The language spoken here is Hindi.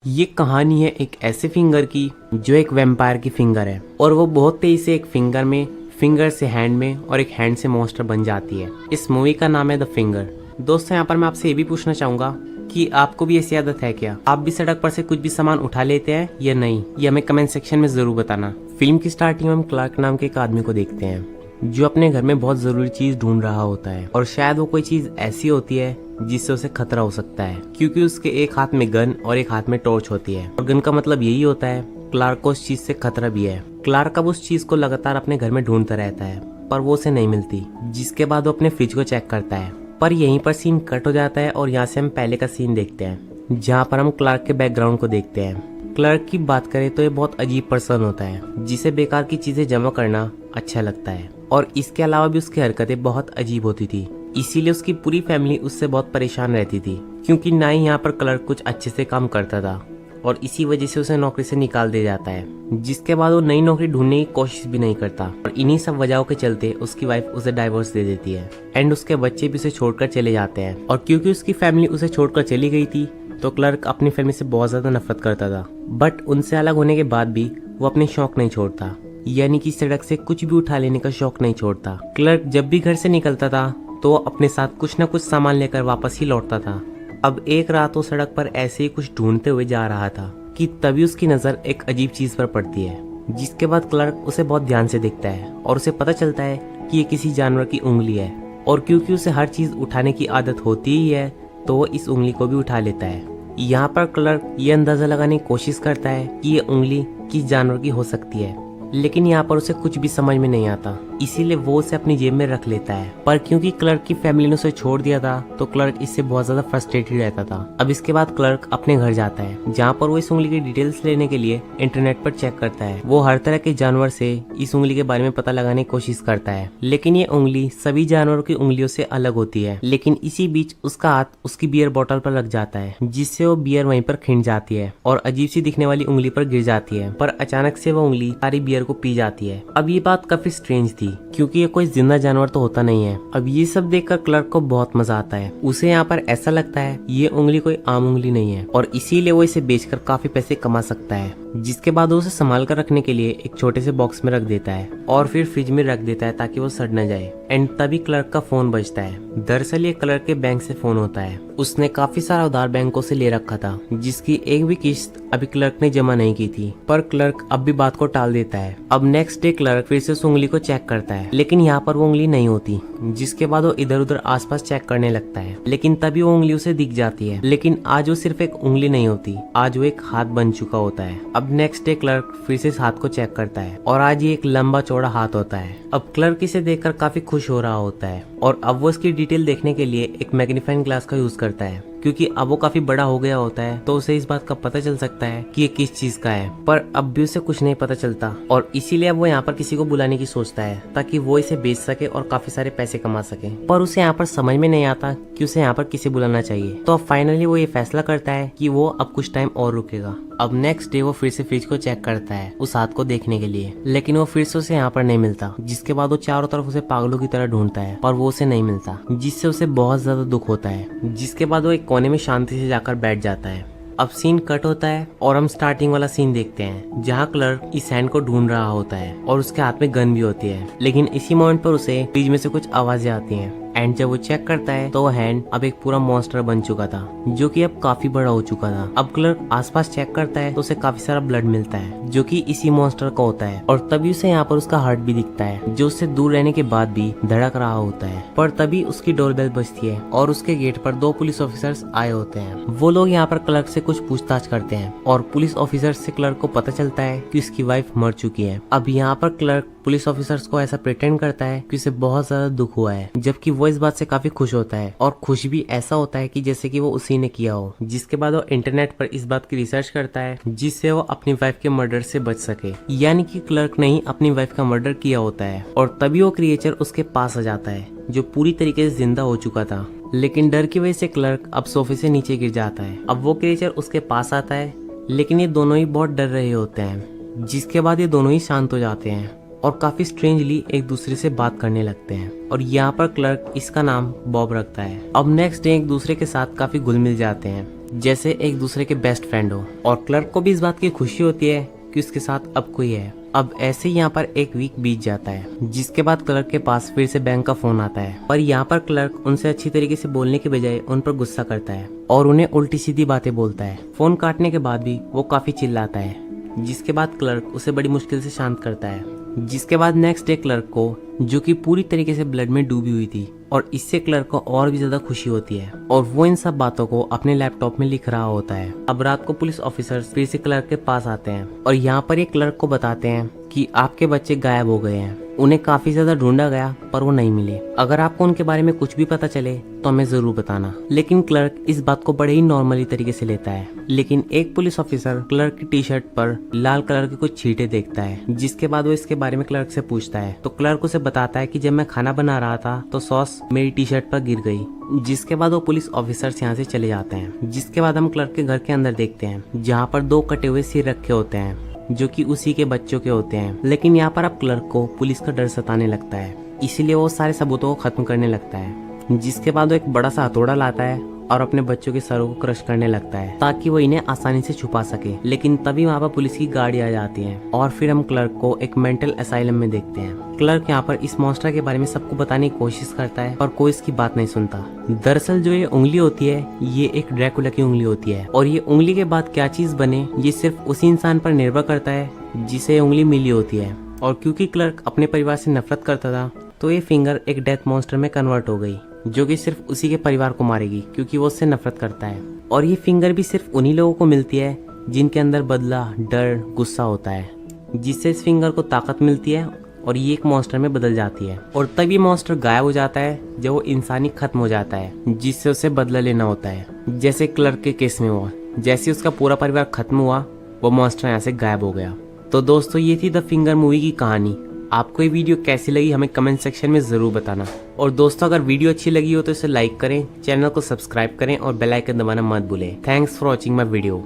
ये कहानी है एक ऐसे फिंगर की जो एक वैम्पायर की फिंगर है और वो बहुत तेजी से एक फिंगर से हैंड में और एक हैंड से मॉन्स्टर बन जाती है। इस मूवी का नाम है द फिंगर। दोस्तों, यहाँ पर मैं आपसे ये भी पूछना चाहूंगा कि आपको भी ऐसी आदत है क्या? आप भी सड़क पर से कुछ भी सामान उठा लेते हैं या नहीं? ये हमें कमेंट सेक्शन में जरूर बताना। फिल्म की स्टार्टिंग में हम क्लार्क नाम के एक आदमी को देखते हैं जो अपने घर में बहुत जरूरी चीज ढूंढ रहा होता है और शायद वो कोई चीज ऐसी होती है जिससे उसे खतरा हो सकता है, क्योंकि उसके एक हाथ में गन और एक हाथ में टॉर्च होती है और गन का मतलब यही होता है क्लार्क को उस चीज से खतरा भी है। क्लार्क अब उस चीज को लगातार अपने घर में ढूंढता रहता है पर वो उसे नहीं मिलती, जिसके बाद वो अपने फ्रिज को चेक करता है। पर यहीं पर सीन कट हो जाता है और यहाँ से हम पहले का सीन देखते हैं जहाँ पर हम क्लार्क के बैकग्राउंड को देखते हैं। क्लार्क की बात करें तो ये बहुत अजीब पर्सन होता है जिसे बेकार की चीजें जमा करना अच्छा लगता है और इसके अलावा भी उसकी हरकतें बहुत अजीब होती थी, इसीलिए उसकी पूरी फैमिली उससे बहुत परेशान रहती थी, क्योंकि ना ही यहाँ पर क्लर्क कुछ अच्छे से काम करता था और इसी वजह से उसे नौकरी से निकाल दिया जाता है, जिसके बाद वो नई नौकरी ढूंढने की कोशिश भी नहीं करता और इन्हीं सब वजहों के चलते उसकी वाइफ उसे डाइवोर्स दे देती है एंड उसके बच्चे भी उसे छोड़कर चले जाते हैं। और क्योंकि उसकी फैमिली उसे छोड़कर चली गई थी तो क्लर्क अपनी फैमिली से बहुत ज्यादा नफरत करता था, बट उनसे अलग होने के बाद भी वो अपने शौक नहीं छोड़ता, यानी कि सड़क से कुछ भी उठा लेने का शौक नहीं छोड़ता। क्लर्क जब भी घर से निकलता था तो वो अपने साथ कुछ न कुछ सामान लेकर वापस ही लौटता था। अब एक रात वो सड़क पर ऐसे ही कुछ ढूंढते हुए जा रहा था कि तभी उसकी नजर एक अजीब चीज पर पड़ती है, जिसके बाद क्लर्क उसे बहुत ध्यान से देखता है और उसे पता चलता है कि ये किसी जानवर की उंगली है और क्योंकि उसे हर चीज उठाने की आदत होती ही है तो वो इस उंगली को भी उठा लेता है। यहाँ पर क्लर्क ये अंदाजा लगाने की कोशिश करता है कि ये उंगली किस जानवर की हो सकती है, लेकिन यहाँ पर उसे कुछ भी समझ में नहीं आता, इसीलिए वो उसे अपनी जेब में रख लेता है। पर क्योंकि क्लर्क की फैमिली ने उसे छोड़ दिया था तो क्लर्क इससे बहुत ज्यादा फ्रस्ट्रेटेड रहता था। अब इसके बाद क्लर्क अपने घर जाता है जहाँ पर वो इस उंगली की डिटेल्स लेने के लिए इंटरनेट पर चेक करता है। वो हर तरह के जानवर से इस उंगली के बारे में पता लगाने की कोशिश करता है, लेकिन ये उंगली सभी जानवरों की उंगलियों से अलग होती है। लेकिन इसी बीच उसका हाथ उसकी बियर बोतल पर लग जाता है, जिससे वो बियर वहीं पर खिंच जाती है और अजीब सी दिखने वाली उंगली पर गिर जाती है। पर अचानक से वो उंगली सारी बियर को पी जाती है। अब ये बात काफी स्ट्रेंज थी क्योंकि ये कोई जिंदा जानवर तो होता नहीं है। अब ये सब देखकर क्लर्क को बहुत मजा आता है। उसे यहाँ पर ऐसा लगता है ये उंगली कोई आम उंगली नहीं है और इसीलिए वो इसे बेचकर काफी पैसे कमा सकता है, जिसके बाद वो उसे संभाल कर रखने के लिए एक छोटे से बॉक्स में रख देता है और फिर फ्रिज में रख देता है ताकि वो सड़ न जाए। एंड तभी क्लर्क का फोन बजता है। दरअसल ये क्लर्क के बैंक से फोन होता है। उसने काफी सारा उधार बैंकों से ले रखा था जिसकी एक भी किस्त अभी क्लर्क ने जमा नहीं की थी, पर क्लर्क अब भी बात को टाल देता है। अब नेक्स्ट डे क्लर्क फिर से उस उंगली को चेक करता है, लेकिन यहाँ पर वो उंगली नहीं होती, जिसके बाद वो इधर उधर आसपास चेक करने लगता है, लेकिन तभी वो उंगली उसे दिख जाती है। लेकिन आज वो सिर्फ एक उंगली नहीं होती, आज वो एक हाथ बन चुका होता है। अब नेक्स्ट डे क्लर्क फिर से इस हाथ को चेक करता है और आज ये एक लंबा चौड़ा हाथ होता है। अब क्लर्क इसे देखकर काफी खुश हो रहा होता है और अब वो इसकी डिटेल देखने के लिए एक मैग्नीफाइंग ग्लास का यूज करता है, क्योंकि अब वो काफी बड़ा हो गया होता है तो उसे इस बात का पता चल सकता है कि ये किस चीज का है। पर अब भी उसे कुछ नहीं पता चलता और इसीलिए अब वो यहाँ पर किसी को बुलाने की सोचता है ताकि वो इसे बेच सके और काफी सारे पैसे कमा सके। पर उसे यहाँ पर समझ में नहीं आता कि उसे यहाँ पर किसे बुलाना चाहिए। तो अब फाइनली वो ये फैसला करता है कि वो अब कुछ टाइम और रुकेगा। अब नेक्स्ट डे वो फिर से फ्रिज को चेक करता है उस हाथ को देखने के लिए, लेकिन वो फिर से उसे यहाँ पर नहीं मिलता, जिसके बाद वो चारों तरफ उसे पागलों की तरह ढूंढता है पर वो उसे नहीं मिलता, जिससे उसे बहुत ज्यादा दुख होता है। जिसके बाद वो एक कोने में शांति से जाकर बैठ जाता है। अब सीन कट होता है और हम स्टार्टिंग वाला सीन देखते हैं जहाँ क्लर्क इस हैंड को ढूंढ रहा होता है और उसके हाथ में गन भी होती है, लेकिन इसी मोमेंट पर उसे फ्रिज में से कुछ आवाजें आती हैं एंड जब वो चेक करता है तो वो हैंड अब एक पूरा मॉन्स्टर बन चुका था, जो कि अब काफी बड़ा हो चुका था। अब क्लर्क आसपास चेक करता है तो उसे काफी सारा ब्लड मिलता है जो कि इसी मॉन्स्टर का होता है और तभी उसे यहाँ पर उसका हार्ट भी दिखता है जो उससे दूर रहने के बाद भी धड़क रहा होता है। पर तभी उसकी डोरबेल बजती है और उसके गेट पर 2 पुलिस ऑफिसर्स आए होते हैं। वो लोग यहाँ पर क्लर्क से कुछ पूछताछ करते हैं और पुलिस ऑफिसर से क्लर्क को पता चलता है कि उसकी वाइफ मर चुकी है। अब यहाँ पर क्लर्क पुलिस ऑफिसर्स को ऐसा प्रिटेंड करता है कि उसे बहुत ज्यादा दुख हुआ है, जबकि वो इस बात से काफी खुश होता है और खुश भी ऐसा होता है कि जैसे कि वो उसी ने किया हो। जिसके बाद वो इंटरनेट पर इस बात की रिसर्च करता है जिससे वो अपनी वाइफ के मर्डर से बच सके, यानी कि क्लर्क ने ही अपनी वाइफ का मर्डर किया होता है। और तभी वो क्रिएचर उसके पास आ जाता है जो पूरी तरीके से जिंदा हो चुका था, लेकिन डर की वजह से क्लर्क अब सोफे से नीचे गिर जाता है। अब वो क्रिएचर उसके पास आता है, लेकिन ये दोनों ही बहुत डर रहे होते हैं, जिसके बाद ये दोनों ही शांत हो जाते हैं और काफी स्ट्रेंजली एक दूसरे से बात करने लगते हैं और यहाँ पर क्लर्क इसका नाम बॉब रखता है। अब नेक्स्ट डे एक दूसरे के साथ काफी घुल मिल जाते हैं, जैसे एक दूसरे के बेस्ट फ्रेंड हो। और क्लर्क को भी इस बात की खुशी होती है कि उसके साथ अब कोई है। अब ऐसे ही यहाँ पर एक वीक बीत जाता है, जिसके बाद क्लर्क के पास फिर से बैंक का फोन आता है। पर यहाँ पर क्लर्क उनसे अच्छी तरीके से बोलने के बजाय उन पर गुस्सा करता है और उन्हें उल्टी सीधी बातें बोलता है। फोन काटने के बाद भी वो काफी चिल्लाता है, जिसके बाद क्लर्क उसे बड़ी मुश्किल से शांत करता है। जिसके बाद नेक्स्ट डे क्लर्क को, जो कि पूरी तरीके से ब्लड में डूबी हुई थी, और इससे क्लर्क को और भी ज्यादा खुशी होती है और वो इन सब बातों को अपने लैपटॉप में लिख रहा होता है। अब रात को पुलिस ऑफिसर्स फिर से क्लर्क के पास आते हैं और यहाँ पर ये क्लर्क को बताते हैं कि आपके बच्चे गायब हो गए हैं। उन्हें काफी ज्यादा ढूंढा गया पर वो नहीं मिले। अगर आपको उनके बारे में कुछ भी पता चले तो हमें जरूर बताना। लेकिन क्लर्क इस बात को बड़े ही नॉर्मली तरीके से लेता है। लेकिन एक पुलिस ऑफिसर क्लर्क की टी शर्ट पर लाल कलर के कुछ छींटे देखता है, जिसके बाद वो इसके बारे में क्लर्क से पूछता है। तो क्लर्क उसे बताता है कि जब मैं खाना बना रहा था तो सॉस मेरी टी शर्ट पर गिर गई। जिसके बाद वो पुलिस ऑफिसर्स यहाँ से चले जाते हैं। जिसके बाद हम क्लर्क के घर के अंदर देखते हैं, जहाँ पर 2 कटे हुए सिर रखे होते हैं, जो कि उसी के बच्चों के होते हैं। लेकिन यहाँ पर अब क्लर्क को पुलिस का डर सताने लगता है, इसीलिए वो सारे सबूतों को खत्म करने लगता है। जिसके बाद वो एक बड़ा सा हथौड़ा लाता है और अपने बच्चों के सरों को क्रश करने लगता है ताकि वो इन्हें आसानी से छुपा सके। लेकिन तभी वहाँ पर पुलिस की गाड़ी आ जाती है और फिर हम क्लर्क को एक मेंटल असाइलम में देखते हैं। क्लर्क यहाँ पर इस मॉन्स्टर के बारे में सबको बताने की कोशिश करता है पर कोई इसकी बात नहीं सुनता। दरअसल जो ये उंगली होती है, ये एक ड्रैकुला की उंगली होती है और ये उंगली के बाद क्या चीज बने ये सिर्फ उसी इंसान पर निर्भर करता है जिसे उंगली मिली होती है। और क्योंकि क्लर्क अपने परिवार से नफरत करता था तो ये फिंगर एक डेथ मॉन्स्टर में कन्वर्ट हो गई, जो कि सिर्फ उसी के परिवार को मारेगी क्योंकि वो उससे नफरत करता है। और ये फिंगर भी सिर्फ उन्हीं लोगों को मिलती है जिनके अंदर बदला, डर, गुस्सा होता है, जिससे इस फिंगर को ताकत मिलती है और ये एक मॉन्स्टर में बदल जाती है। और तब ये मॉन्स्टर गायब हो जाता है जब वो इंसानी खत्म हो जाता है, जिससे उसे बदला लेना होता है। जैसे क्लर्क के केस में हुआ, जैसे उसका पूरा परिवार खत्म हुआ वो मॉन्स्टर यहाँ से गायब हो गया। तो दोस्तों ये थी द फिंगर मूवी की कहानी। आपको ये वीडियो कैसी लगी हमें कमेंट सेक्शन में जरूर बताना। और दोस्तों अगर वीडियो अच्छी लगी हो तो इसे लाइक करें, चैनल को सब्सक्राइब करें और बेल आइकन दबाना मत भूलें। Thanks for watching my video.